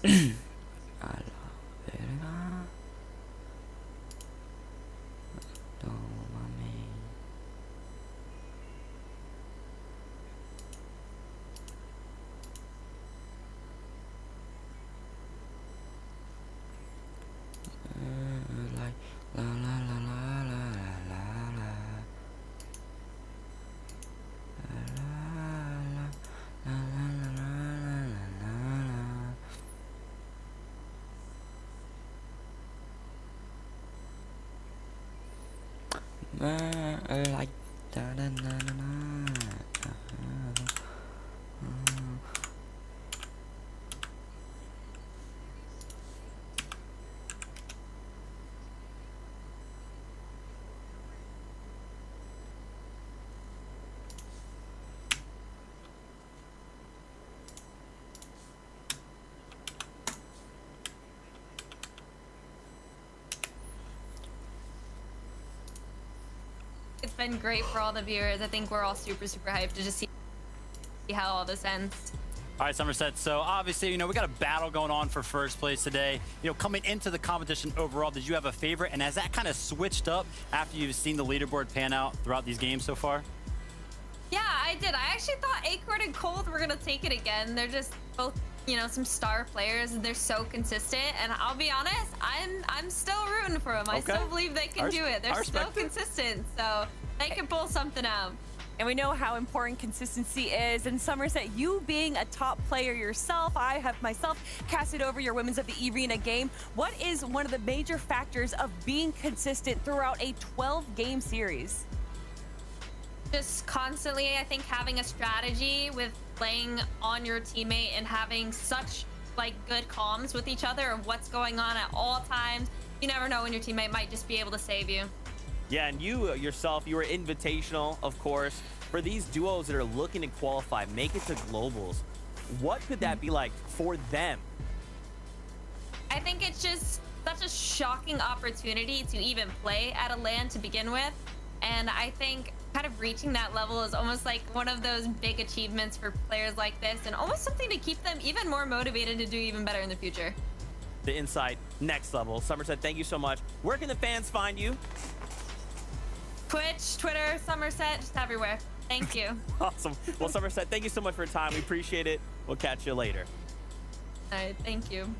A la verga. Tómame. Like la la la la la la la like da da da da da. It's been great for all the viewers. I think we're all super hyped to just see how all this ends. All right, Somerset. So obviously, we got a battle going on for first place today. Coming into the competition overall, did you have a favorite? And has that kind of switched up after you've seen the leaderboard pan out throughout these games so far? Yeah, I did. I actually thought Acorn and Cold were gonna take it again. They're just both, some star players, and they're so consistent. And I'll be honest, I'm still rooting for them. I still believe they can do it. They're still consistent, so they can pull something out. And we know how important consistency is. And Somerset, you being a top player yourself, I have myself casted over your Women's of the Arena game. What is one of the major factors of being consistent throughout a 12-game series? Just constantly, I think, having a strategy with playing on your teammate and having such good comms with each other of what's going on at all times. You never know when your teammate might just be able to save you. Yeah, and you yourself, you were invitational, of course. For these duos that are looking to qualify, make it to globals, what could that be like for them? I think it's just such a shocking opportunity to even play at a LAN to begin with. And I think kind of reaching that level is almost like one of those big achievements for players like this, and almost something to keep them even more motivated to do even better in the future. The insight, next level. Somerset, thank you so much. Where can the fans find you? Twitch, Twitter, Somerset, just everywhere. Thank you. Awesome. Well, Somerset, thank you so much for your time. We appreciate it. We'll catch you later. All right, thank you.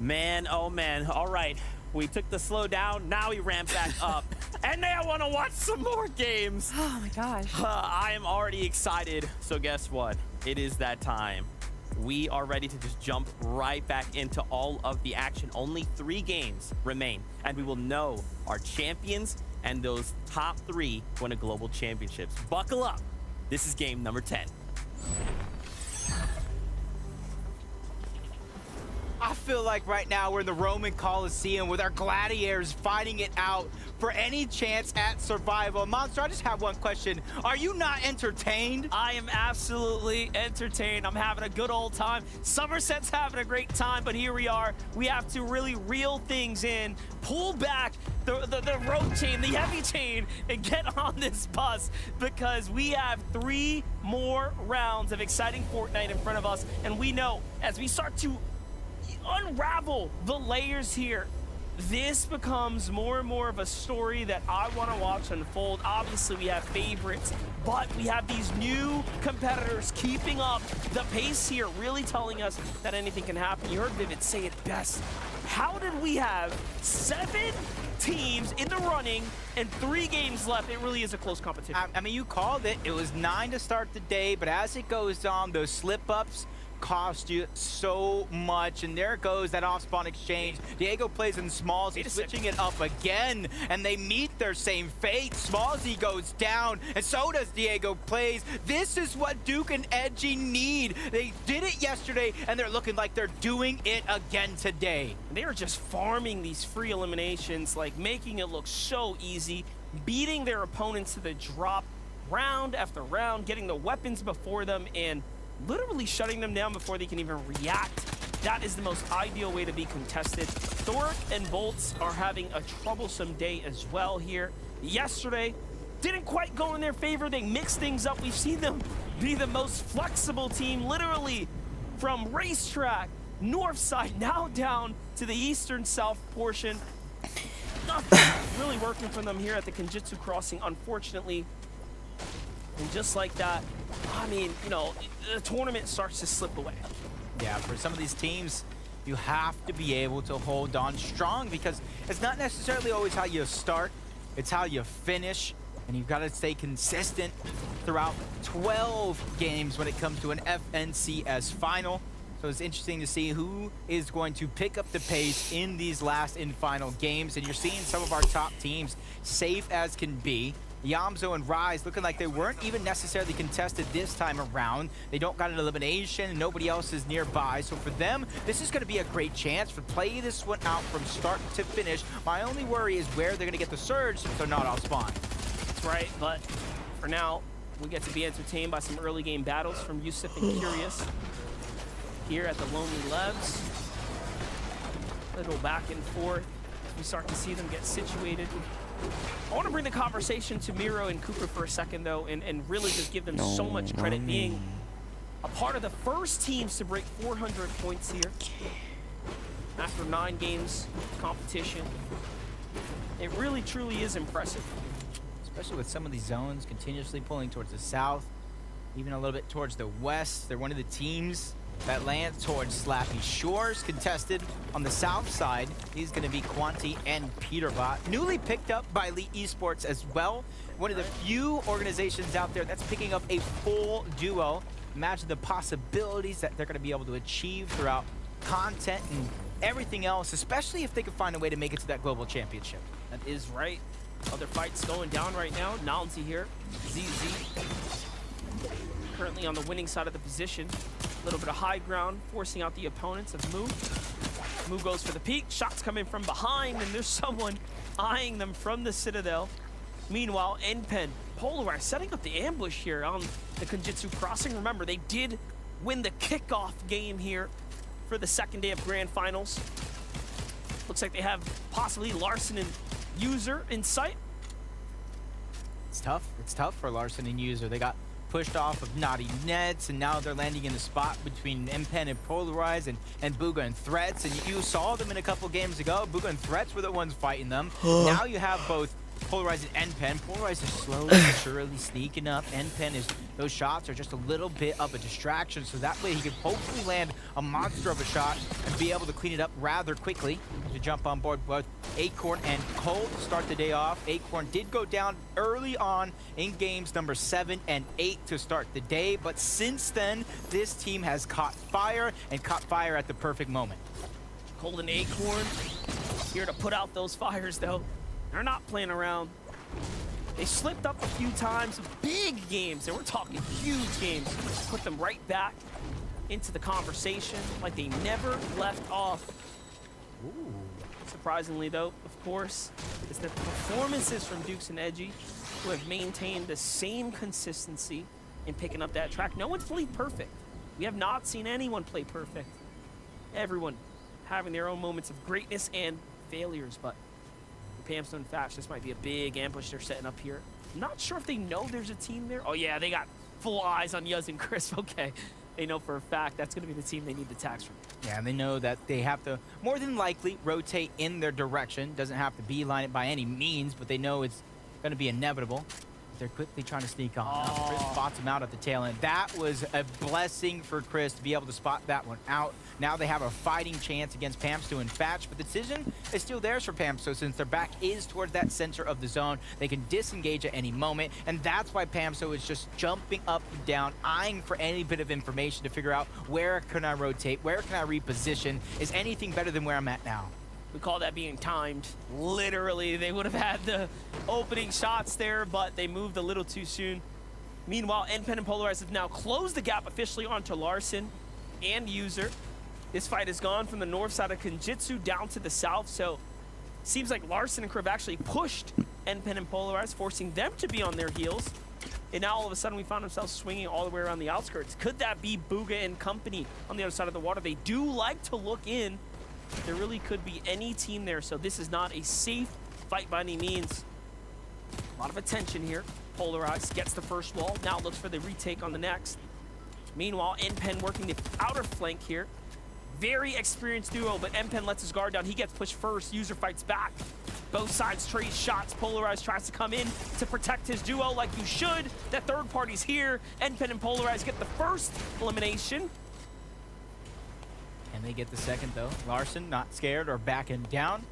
Man, oh man. All right. We took the slow down. Now we ramp back up. And now I want to watch some more games. Oh my gosh. I am already excited. So guess what? It is that time. We are ready to just jump right back into all of the action. Only 3 games remain, and we will know our champions and those top 3 win a global championships. Buckle up. This is game number 10. I feel like right now we're in the Roman Coliseum with our gladiators fighting it out for any chance at survival. Monster, I just have one question. Are you not entertained? I am absolutely entertained. I'm having a good old time. Somerset's having a great time, but here we are. We have to really reel things in, pull back the rope chain, the heavy chain, and get on this bus because we have 3 more rounds of exciting Fortnite in front of us. And we know as we start to unravel the layers here, this becomes more and more of a story that I want to watch unfold. Obviously, we have favorites, but we have these new competitors keeping up the pace here, really telling us that anything can happen. You heard Vivid say it best. How did we have 7 teams in the running and 3 games left? It really is a close competition. I mean, you called it. It was 9 to start the day, but as it goes on, those slip-ups cost you so much, and there goes that off-spawn exchange. Diego plays in Smallzy, switching it up again, and they meet their same fate. Smallzy goes down, and so does Diego plays. This is what Duke and Edgy need. They did it yesterday, and they're looking like they're doing it again today. They are just farming these free eliminations, making it look so easy, beating their opponents to the drop round after round, getting the weapons before them, and literally shutting them down before they can even react. That is the most ideal way to be contested. Thoric and Bolts are having a troublesome day as well here. Yesterday, didn't quite go in their favor. They mixed things up. We've seen them be the most flexible team, literally from Racetrack north side, now down to the eastern south portion. Nothing really working for them here at the Kenjutsu Crossing, unfortunately. And just like that, I mean, you know, the tournament starts to slip away. Yeah, for some of these teams, you have to be able to hold on strong because it's not necessarily always how you start, it's how you finish. And you've got to stay consistent throughout 12 games when it comes to an FNCS final. So it's interesting to see who is going to pick up the pace in these last and final games. And you're seeing some of our top teams safe as can be. Yamzo and Rise looking like they weren't even necessarily contested this time around. They don't got an elimination, and nobody else is nearby. So for them, this is going to be a great chance to play this one out from start to finish. My only worry is where they're going to get the surge since they're not off spawn. That's right, but for now, we get to be entertained by some early game battles from Yusuf and Curious here at the Lonely Lebs. Little back and forth as we start to see them get situated. I want to bring the conversation to Miro and Cooper for a second, though, and really just give them so much credit being a part of the first teams to break 400 points here after 9 games of competition. It really, truly is impressive. Especially with some of these zones continuously pulling towards the south, even a little bit towards the west. They're one of the teams that lands towards Slappy Shores, contested on the south side. He's going to be Quanti and Peterbot, newly picked up by Elite Esports as well. One of the few organizations out there that's picking up a full duo. Imagine the possibilities that they're going to be able to achieve throughout content and everything else, especially if they can find a way to make it to that global championship. That is right. Other fights going down right now. Nalnzi here. ZZ currently on the winning side of the position. A little bit of high ground, forcing out the opponents of Moo. Moo goes for the peak. Shots coming from behind, and there's someone eyeing them from the Citadel. Meanwhile, NPen, Polarized setting up the ambush here on the Kenjutsu Crossing. Remember, they did win the kickoff game here for the second day of Grand Finals. Looks like they have possibly Larson and User in sight. It's tough. It's tough for Larson and User. They got pushed off of Naughty Nets, and now they're landing in the spot between NPen and Polarize and Bugha and Threats. And you saw them in a couple games ago. Bugha and Threats were the ones fighting them. Now you have both Polarize and NPen. Polarize is slowly but surely sneaking up. NPen is, those shots are just a little bit of a distraction, so that way he can hopefully land a monster of a shot and be able to clean it up rather quickly to jump on board both Acorn and Cold to start the day off. Acorn did go down early on in games number 7 and 8 to start the day, but since then, this team has caught fire and caught fire at the perfect moment. Cold and Acorn here to put out those fires, though. They're not playing around. They slipped up a few times, big games, and we're talking huge games. Put them right back into the conversation like they never left off. Ooh. Surprisingly, though, of course, is that the performances from Dukes and Edgy, who have maintained the same consistency in picking up that track. No one's played perfect. We have not seen anyone play perfect. Everyone having their own moments of greatness and failures, but Pamstone and Thatch, this might be a big ambush they're setting up here. I'm not sure if they know there's a team there. Oh yeah, they got full eyes on Yuz and Crisp. Okay, they know for a fact that's going to be the team they need the tax from. Yeah, and they know that they have to more than likely rotate in their direction. Doesn't have to beeline it by any means, but they know it's going to be inevitable. They're quickly trying to sneak on. Chris spots him out at the tail end. That was a blessing for Chris to be able to spot that one out. Now they have a fighting chance against Pamsto and Thatch, but the decision is still theirs for Pamsto since their back is towards that center of the zone. They can disengage at any moment, and that's why Pamsto is just jumping up and down, eyeing for any bit of information to figure out where can I rotate, where can I reposition, is anything better than where I'm at now? We call that being timed. Literally, they would have had the opening shots there, but they moved a little too soon. Meanwhile, NPen and Polarize have now closed the gap officially onto Larson and User. This fight has gone from the north side of Kenjutsu down to the south, so seems like Larson and Kriv actually pushed NPen and Polarize, forcing them to be on their heels. And now all of a sudden we found ourselves swinging all the way around the outskirts. Could that be Bugha and company on the other side of the water? They do like to look in. There really could be any team there, so this is not a safe fight by any means. A lot of attention here. Polarized gets the first wall, now looks for the retake on the next. Meanwhile, NPen working the outer flank here. Very experienced duo, but MPen lets his guard down. He gets pushed first. User fights back. Both sides trade shots. Polarize tries to come in to protect his duo like you should. That third party's here. MPen and Polarize get the first elimination. And they get the second, though. Larssen not scared or backing down.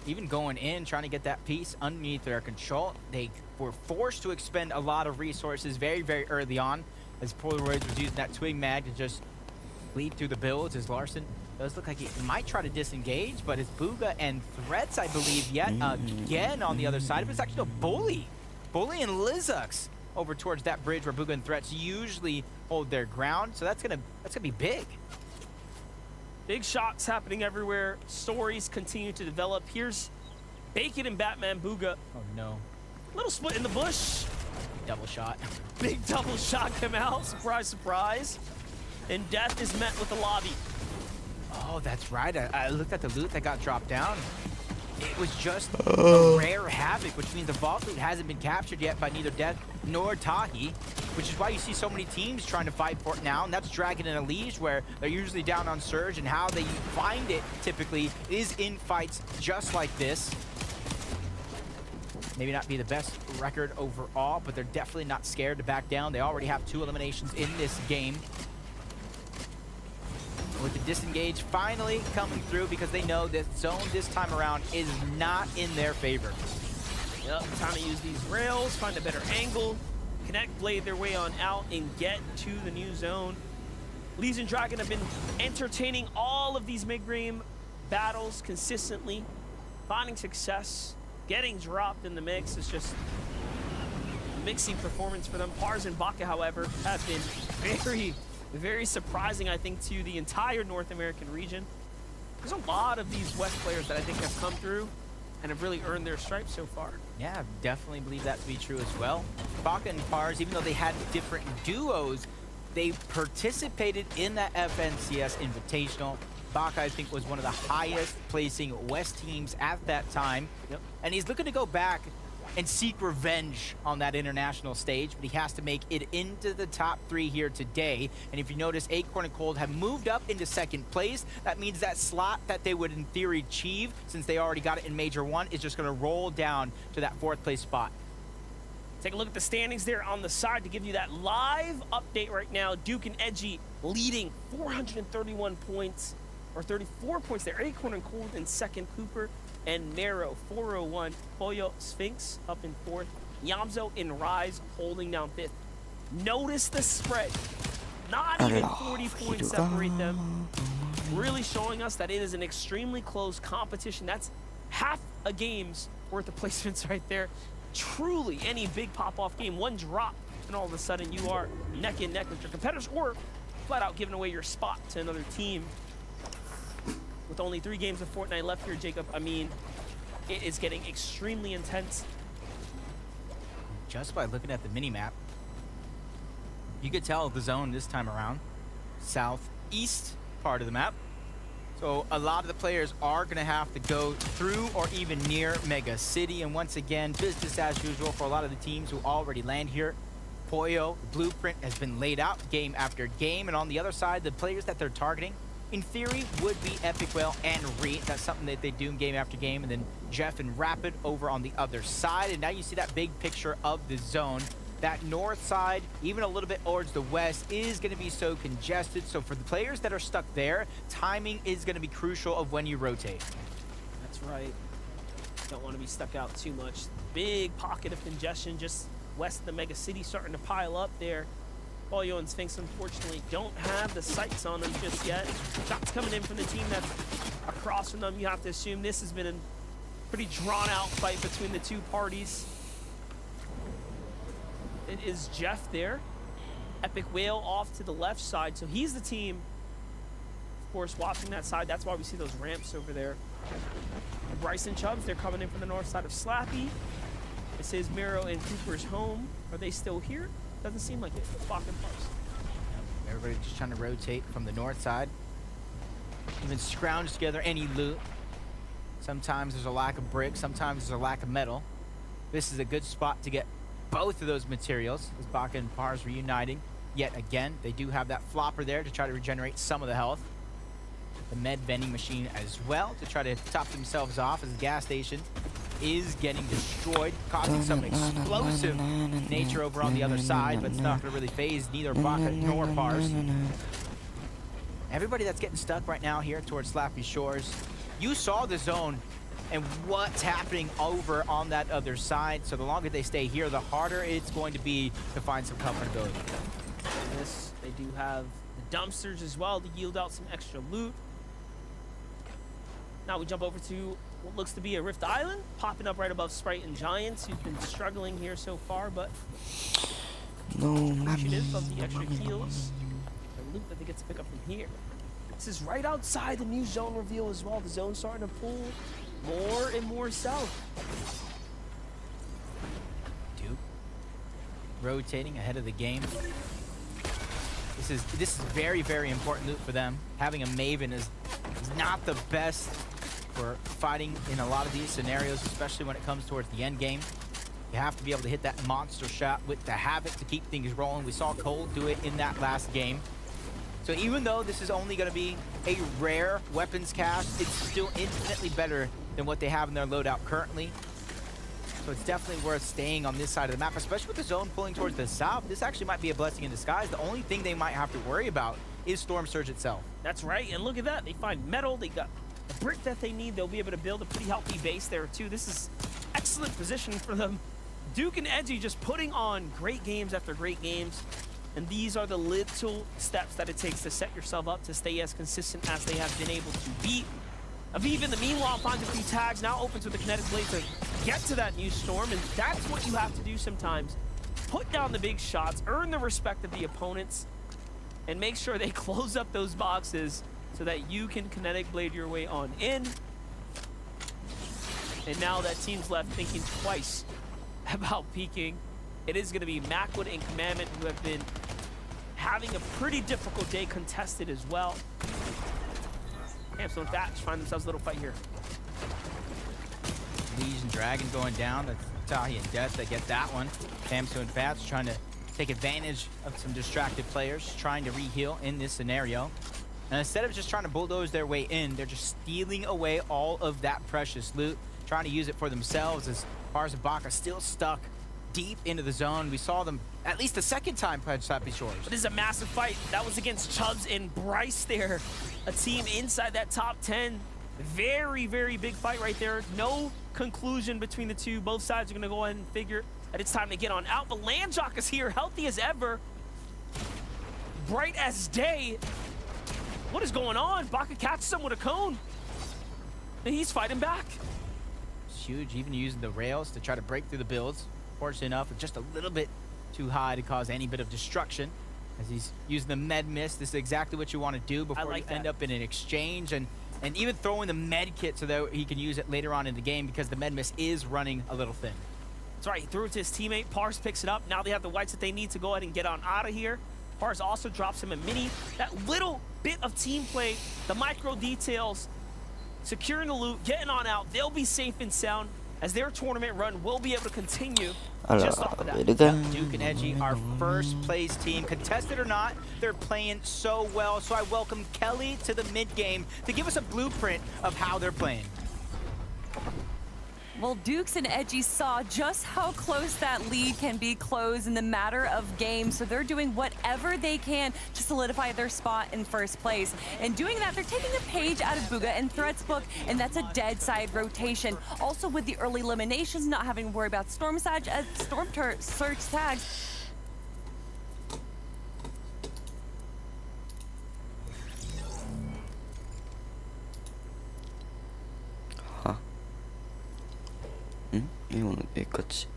Even going in, trying to get that piece underneath their control. They were forced to expend a lot of resources very, very early on, as Polaroids was using that twig mag to just bleed through the builds, as Larssen does look like he might try to disengage, but it's Bugha and Threats, I believe, yet again on the other side. It was actually a Bully and Lizux over towards that bridge where Bugha and Threats usually hold their ground. So that's gonna be big. Big shots happening everywhere. Stories continue to develop. Here's Bacon and Batman Bugha. Oh no. Little split in the bush. Double shot. Big double shot come out. Surprise, surprise. And death is met with the lobby. Oh, that's right. I looked at the loot that got dropped down. It was just a rare Havoc, which means the vault loot hasn't been captured yet by neither Death nor Tahi, which is why you see so many teams trying to fight for it now, and that's Dragon and Elige, where they're usually down on Surge, and how they find it typically is in fights just like this. Maybe not be the best record overall, but they're definitely not scared to back down. They already have 2 eliminations in this game. With the disengage finally coming through, because they know that zone this time around is not in their favor. Yep, time to use these rails, find a better angle, connect, blade their way on out, and get to the new zone. Legion Dragon have been entertaining all of these mid-game battles consistently, finding success, getting dropped in the mix. It's just mixing performance for them. Pars and Baka, however, have been very surprising, I think, to the entire North American region. There's a lot of these West players that I think have come through and have really earned their stripes so far. Yeah, definitely believe that to be true as well. Baka and Pars, even though they had different duos, they participated in that FNCS Invitational. Baka, I think, was one of the highest placing West teams at that time. Yep. And he's looking to go back and seek revenge on that international stage, but he has to make it into the top 3 here today. And if you notice, Acorn and Cold have moved up into 2nd place. That means that slot that they would in theory achieve, since they already got it in Major 1, is just gonna roll down to that 4th place spot. Take a look at the standings there on the side to give you that live update right now. Duke and Edgy leading 431 points, or 34 points there. Acorn and Cold in 2nd, Cooper and Narrow 401. Pollo Sphinx up in 4th. Yamzo and Rise holding down 5th. Notice the spread. Not even 40 points separate them. Really showing us that it is an extremely close competition. That's half a game's worth of placements right there. Truly any big pop-off game, one drop, and all of a sudden you are neck and neck with your competitors, or flat out giving away your spot to another team. With only 3 games of Fortnite left here, Jacob, I mean, it is getting extremely intense. Just by looking at the mini-map, you could tell the zone this time around, southeast part of the map. So a lot of the players are going to have to go through or even near Mega City. And once again, business as usual for a lot of the teams who already land here. Pollo, the blueprint has been laid out game after game. And on the other side, the players that they're targeting, in theory, would be Epic Whale and Reet. That's something that they do game after game. And then Jeff and Rapid over on the other side. And now you see that big picture of the zone. That north side, even a little bit towards the west, is going to be so congested. So for the players that are stuck there, timing is going to be crucial of when you rotate. That's right. Don't want to be stuck out too much. Big pocket of congestion just west of the Mega City starting to pile up there. Pollo and Sphinx, unfortunately, don't have the sights on them just yet. Shots coming in from the team that's across from them. You have to assume this has been a pretty drawn-out fight between the two parties. It is Jeff there. Epic Whale off to the left side. So he's the team, of course, watching that side. That's why we see those ramps over there. And Bryson Chubbs, they're coming in from the north side of Slappy. This is Miro and Cooper's home. Are they still here? Doesn't seem like it. Bach and Pars. Everybody just trying to rotate from the north side. Even scrounge together any loot. Sometimes there's a lack of brick. Sometimes there's a lack of metal. This is a good spot to get both of those materials as Baka and Pars reuniting. Yet again, they do have that flopper there to try to regenerate some of the health. the med vending machine as well to try to top themselves off as the gas station is getting destroyed, causing some explosive nature over on the other side, but it's not going to really phase neither Baka nor Pars. Everybody that's getting stuck right now here towards Slappy Shores, you saw the zone and what's happening over on that other side. So the longer they stay here, the harder it's going to be to find some comfortability. Yes, they do have the dumpsters as well to yield out some extra loot. Now we jump over to what looks to be a Rift Island, popping up right above Sprite and Giants, who've been struggling here so far, but No, appreciative of the extra kills, the loot that they get to pick up from here. This is right outside the new zone reveal as well. The zone's starting to pull more and more south. Duke rotating ahead of the game. This is very, very important loot for them. Having a Maven is not the best for fighting in a lot of these scenarios, especially when it comes towards the end game. You have to be able to hit that monster shot with the Havoc to keep things rolling. We saw Cole do it in that last game. So even though this is only going to be a rare weapons cast, it's still infinitely better than what they have in their loadout currently. So it's definitely worth staying on this side of the map, especially with the zone pulling towards the south. This actually might be a blessing in disguise. The only thing they might have to worry about is Storm Surge itself. That's right, and look at that. They find metal, they got the brick that they need. They'll be able to build a pretty healthy base there too. This is excellent positioning for them. Duke and Edgy just putting on great games after great games. And these are the little steps that it takes to set yourself up to stay as consistent as they have been able to be. Aviv in the meanwhile finds a few tags, now opens with the Kinetic Blade to get to that new Storm, and that's what you have to do sometimes. Put down the big shots, earn the respect of the opponents, and make sure they close up those boxes so that you can Kinetic Blade your way on in. And now that team's left thinking twice about peeking. It is going to be Macwood and Commandment who have been having a pretty difficult day contested as well. Hamster and Thatch find themselves a little fight here. Legion Dragon going down. That's Tahi and Death that get that one. Hamster and Thatch trying to take advantage of some distracted players, trying to re-heal in this scenario. And instead of just trying to bulldoze their way in, they're just stealing away all of that precious loot, trying to use it for themselves as Pars and Baka still stuck deep into the zone. We saw them at least the second time pledge Slappy Shores. But this is a massive fight. That was against Chubbs and Bryce there. A team inside that top 10. Very, very big fight right there. No conclusion between the two. Both sides are going to go ahead and figure that it's time to get on out. But Landjock is here, healthy as ever. Bright as day. What is going on? Baka catches him with a cone. And he's fighting back. It's huge, even using the rails to try to break through the builds. Fortunately enough, it's just a little bit too high to cause any bit of destruction. As he's using the med mist, this is exactly what you want to do before you end up in an exchange, and even throwing the med kit so that he can use it later on in the game, because the med mist is running a little thin. That's right, he threw it to his teammate. Pars picks it up. Now they have the whites that they need to go ahead and get on out of here. Pars also drops him a mini. That little bit of team play, the micro details, securing the loot, getting on out. They'll be safe and sound as their tournament run will be able to continue just off of that. Duke and Edgy, our first place team, contested or not, they're playing so well. So I welcome Kelly to the mid game to give us a blueprint of how they're playing. Well, Dukes and Edgy saw just how close that lead can be closed in the matter of games, so they're doing whatever they can to solidify their spot in first place. And doing that, they're taking a page out of Bugha and Threat's book, and that's a dead side rotation. Also, with the early eliminations, not having to worry about Storm Surge tags. 응? 이거는 여기까지.